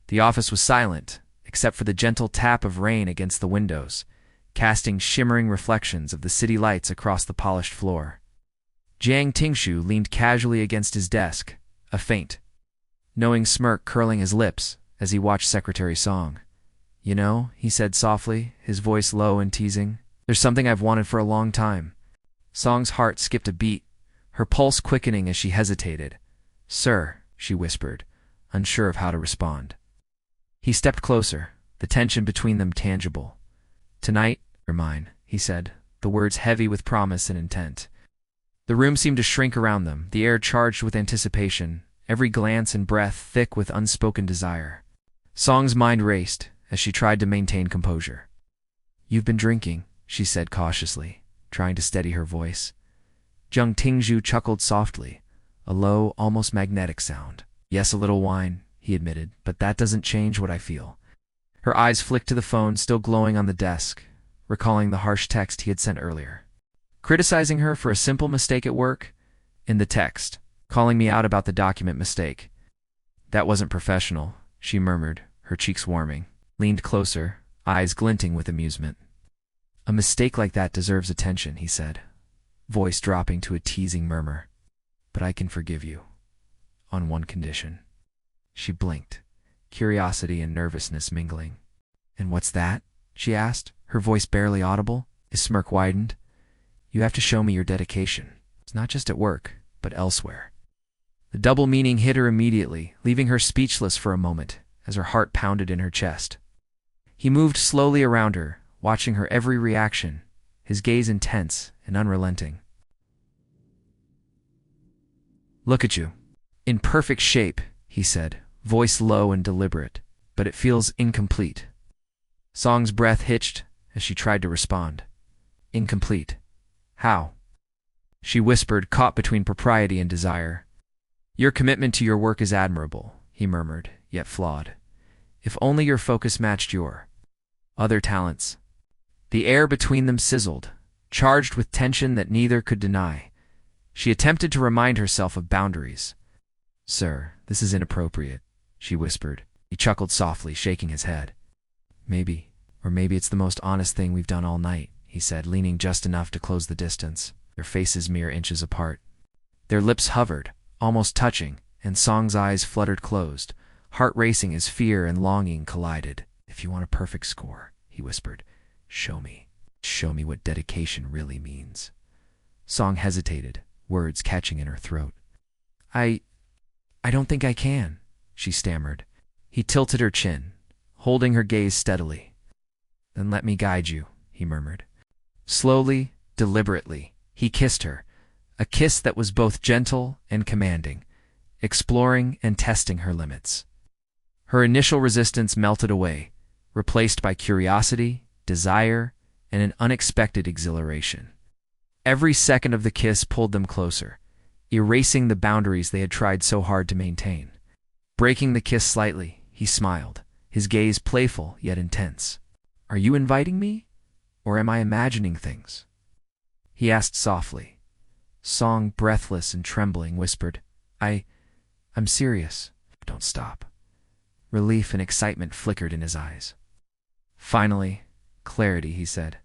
The office was silent, except for the gentle tap of rain against the windows, casting shimmering reflections of the city lights across the polished floor. Jiang Tingshu leaned casually against his desk, a faint, knowing smirk curling his lips as he watched Secretary Song. "You know," he said softly, his voice low and teasing, "there's something I've wanted for a long time." Song's heart skipped a beat, her pulse quickening as she hesitated. "Sir," she whispered, unsure of how to respond. He stepped closer, the tension between them tangible. "Tonight, you're mine," he said, the words heavy with promise and intent. The room seemed to shrink around them, the air charged with anticipation, every glance and breath thick with unspoken desire. Song's mind raced as she tried to maintain composure. "You've been drinking," she said cautiously, trying to steady her voice. Jiang Tingshu chuckled softly, a low, almost magnetic sound. "Yes, a little wine," he admitted, "but that doesn't change what I feel." Her eyes flicked to the phone still glowing on the desk, recalling the harsh text he had sent earlier. Criticizing her for a simple mistake at work? In the text, calling me out about the document mistake. "That wasn't professional," she murmured, her cheeks warming, leaned closer, eyes glinting with amusement. "A mistake like that deserves attention," he said, voice dropping to a teasing murmur. "But I can forgive you. On one condition." She blinked, curiosity and nervousness mingling. "And what's that?" she asked, her voice barely audible. His smirk widened. "You have to show me your dedication. It's not just at work, but elsewhere." The double meaning hit her immediately, leaving her speechless for a moment as her heart pounded in her chest. He moved slowly around her, watching her every reaction, his gaze intense and unrelenting. "Look at you. In perfect shape," he said, voice low and deliberate, "but it feels incomplete." Song's breath hitched as she tried to respond. "Incomplete? How?" she whispered, caught between propriety and desire. "Your commitment to your work is admirable," he murmured, yet flawed. "If only your focus matched your other talents." The air between them sizzled, charged with tension that neither could deny. She attempted to remind herself of boundaries. "Sir, this is inappropriate," she whispered. He chuckled softly, shaking his head. "Maybe, or maybe it's the most honest thing we've done all night," he said, leaning just enough to close the distance, their faces mere inches apart. Their lips hovered, almost touching, and Song's eyes fluttered closed, heart racing as fear and longing collided. "If you want a perfect score," he whispered, "show me. Show me what dedication really means." Song hesitated, words catching in her throat. I don't think I can," she stammered. He tilted her chin, holding her gaze steadily. "Then let me guide you," he murmured. Slowly, deliberately, he kissed her, a kiss that was both gentle and commanding, exploring and testing her limits. Her initial resistance melted away, replaced by curiosity, desire, and an unexpected exhilaration. Every second of the kiss pulled them closer, erasing the boundaries they had tried so hard to maintain. Breaking the kiss slightly, he smiled, his gaze playful yet intense. "Are you inviting me? Or am I imagining things?" he asked softly. Song, breathless and trembling, whispered, I'm serious." "Don't stop." Relief and excitement flickered in his eyes. "Finally, clarity," he said.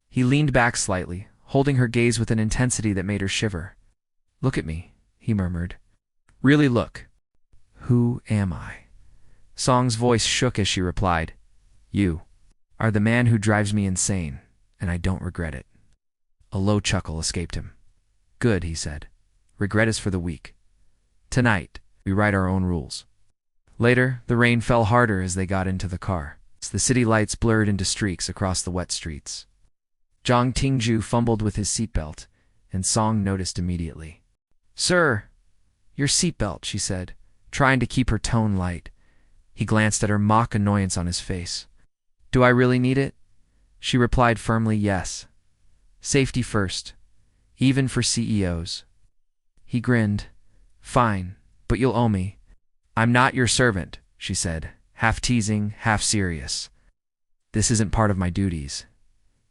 He leaned back slightly, holding her gaze with an intensity that made her shiver. "Look at me," he murmured. "Really look." "Who am I?" Song's voice shook as she replied, "You are the man who drives me insane, and I don't regret it." A low chuckle escaped him. "Good," he said. "Regret is for the weak. Tonight, we write our own rules." Later, the rain fell harder as they got into the car. The city lights blurred into streaks across the wet streets. Jiang Tingshu fumbled with his seatbelt, and Song noticed immediately. "Sir, your seatbelt," she said, trying to keep her tone light. He glanced at her mock annoyance on his face. "Do I really need it?" She replied firmly, "Yes. Safety first, even for CEOs." He grinned. "Fine, but you'll owe me." "I'm not your servant," she said, half teasing, half serious. "This isn't part of my duties."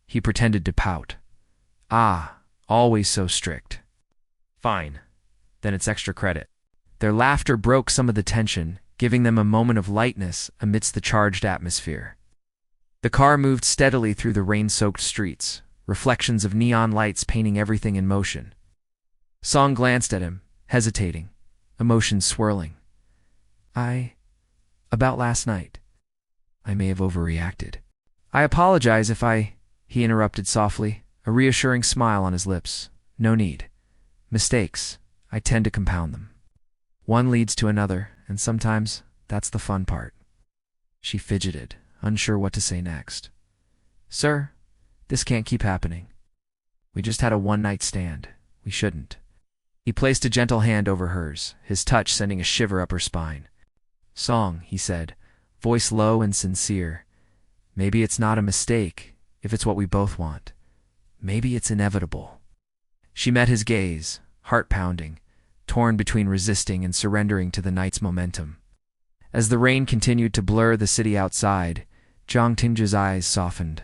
He pretended to pout. "Ah, always so strict." "Fine, then it's extra credit." Their laughter broke some of the tension, giving them a moment of lightness amidst the charged atmosphere. The car moved steadily through the rain-soaked streets, reflections of neon lights painting everything in motion. Song glanced at him, hesitating, emotions swirling. About last night. I may have overreacted. I apologize if he interrupted softly, a reassuring smile on his lips. No need. Mistakes, I tend to compound them. One leads to another, and sometimes that's the fun part. She fidgeted, unsure what to say next. Sir, this can't keep happening. We just had a one-night stand. We shouldn't. He placed a gentle hand over hers, his touch sending a shiver up her spine. Song, he said, voice low and sincere. Maybe it's not a mistake, if it's what we both want. Maybe it's inevitable. She met his gaze, heart pounding, torn between resisting and surrendering to the night's momentum. As the rain continued to blur the city outside, Zhang Tingzhi's eyes softened.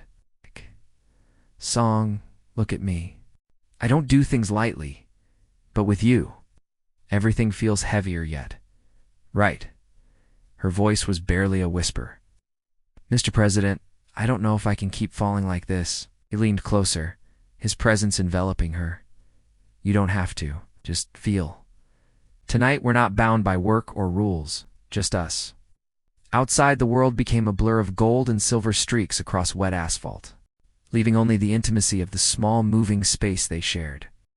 Song, look at me. I don't do things lightly, but with you, everything feels heavier yet. Right. Her voice was barely a whisper. Mr. President, I don't know if I can keep falling like this. He leaned closer, his presence enveloping her. You don't have to. Just feel. Tonight we're not bound by work or rules, just us. Outside, the world became a blur of gold and silver streaks across wet asphalt, leaving only the intimacy of the small moving space they shared.